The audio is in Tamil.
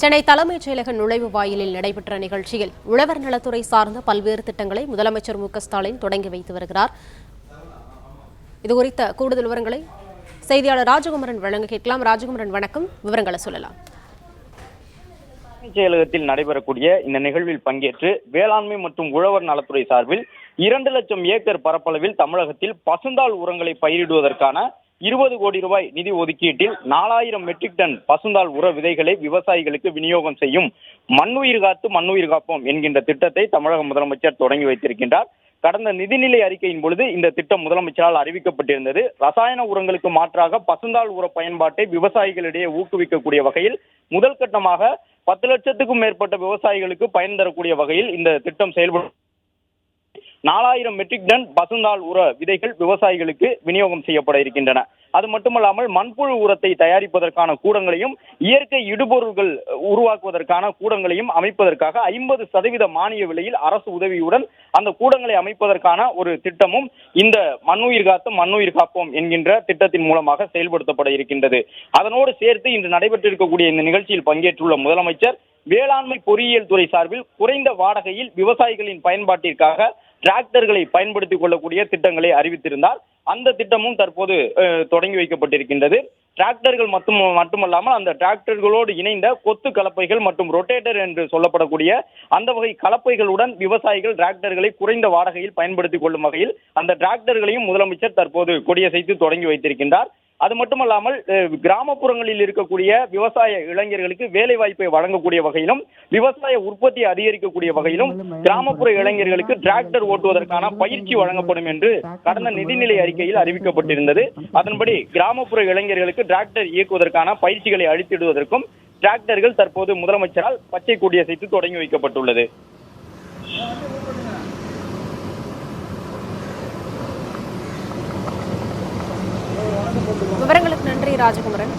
சென்னை தலைமைச் செயலக நுழைவு வாயிலில் நடைபெற்ற நிகழ்ச்சியில் உழவர் நலத்துறை சார்ந்த பல்வேறு திட்டங்களை முதலமைச்சர் மு.க.ஸ்டாலின் தொடங்கி வைத்து வருகிறார். இதுகுறித்த கூடுதல் விவரங்களை செய்தியாளர் ராஜகுமரன் வழங்க கேட்கலாம். ராஜகுமரன், வணக்கம். விவரங்களை சொல்லலாம். செயலகத்தில் நடைபெறக்கூடிய இந்த நிகழ்வில் பங்கேற்று வேளாண்மை மற்றும் உழவர் நலத்துறை சார்பில் 2 லட்சம் ஏக்கர் பரப்பளவில் தமிழகத்தில் பசுந்தாள் உரங்களை பயிரிடுவதற்கான 20 கோடி ரூபாய் நிதி ஒதுக்கீட்டில் 4000 மெட்ரிக் டன் பசுந்தாள் உர விதைகளை விவசாயிகளுக்கு விநியோகம் செய்யும் மண்ணுயிர் காத்து மண்ணுயிர் காப்போம் என்கின்ற திட்டத்தை தமிழக முதலமைச்சர் தொடங்கி வைத்திருக்கின்றார். கடந்த நிதிநிலை அறிக்கையின் பொழுது இந்த திட்டம் முதலமைச்சரால் அறிவிக்கப்பட்டிருந்தது. ரசாயன உரங்களுக்கு மாற்றாக பசுந்தாள் உர பயன்பாட்டை விவசாயிகளிடையே ஊக்குவிக்கக்கூடிய வகையில் முதல் கட்டமாக 10 லட்சத்துக்கும் மேற்பட்ட விவசாயிகளுக்கு பயன் தரக்கூடிய வகையில் இந்த திட்டம் செயல்படும். 4000 மெட்ரிக் டன் பசுந்தாள் உர விதைகள் விவசாயிகளுக்கு விநியோகம் செய்யப்பட இருக்கின்றன. அது மட்டுமல்லாமல் மண்புழு உரத்தை தயாரிப்பதற்கான கூடங்களையும் இயற்கை இடுபொருள்கள் உருவாக்குவதற்கான கூடங்களையும் அமைப்பதற்காக 50% மானிய விலையில் அரசு உதவியுடன் அந்த கூடங்களை அமைப்பதற்கான ஒரு திட்டமும் இந்த மண்ணுயிர் காத்தும் மண்ணுயிர் காப்போம் என்கின்ற திட்டத்தின் மூலமாக செயல்படுத்தப்பட இருக்கின்றது. அதனோடு சேர்த்து இன்று நடைபெற்றிருக்கக்கூடிய இந்த நிகழ்ச்சியில் பங்கேற்றுள்ள முதலமைச்சர் வேளாண்மை பொறியியல் துறை சார்பில் குறைந்த வாடகையில் விவசாயிகளின் பயன்பாட்டிற்காக டிராக்டர்களை பயன்படுத்திக் கொள்ளக்கூடிய திட்டங்களை அறிவித்திருந்தார். அந்த திட்டமும் தற்போது தொடங்கி வைக்கப்பட்டிருக்கின்றது. டிராக்டர்கள் மட்டுமல்லாமல் அந்த டிராக்டர்களோடு இணைந்த கொத்து கலப்பைகள் மற்றும் ரொட்டேட்டர் என்று சொல்லப்படக்கூடிய அந்த வகை கலப்பைகளுடன் விவசாயிகள் டிராக்டர்களை குறைந்த வாடகையில் பயன்படுத்திக் கொள்ளும் வகையில் அந்த டிராக்டர்களையும் முதலமைச்சர் தற்போது கொடியசைத்து தொடங்கி வைத்திருக்கின்றார். அது மட்டுமல்லாமல் கிராமப்புறங்களில் இருக்கக்கூடிய விவசாய இளைஞர்களுக்கு வேலை வாய்ப்பை வழங்கக்கூடிய வகையிலும் விவசாய உற்பத்தியை அதிகரிக்கக்கூடிய வகையிலும் கிராமப்புற இளைஞர்களுக்கு டிராக்டர் ஓட்டுவதற்கான பயிற்சி வழங்கப்படும் என்று கடந்த நிதிநிலை அறிக்கையில் அறிவிக்கப்பட்டிருந்தது. அதன்படி கிராமப்புற இளைஞர்களுக்கு டிராக்டர் இயக்குவதற்கான பயிற்சிகளை அளித்திடுவதற்கும் டிராக்டர்கள் தற்போது முதலமைச்சரால் பச்சை கொடியசைத்து தொடங்கி வைக்கப்பட்டுள்ளது. விவரங்களுக்கு நன்றி ராஜகுமரன்.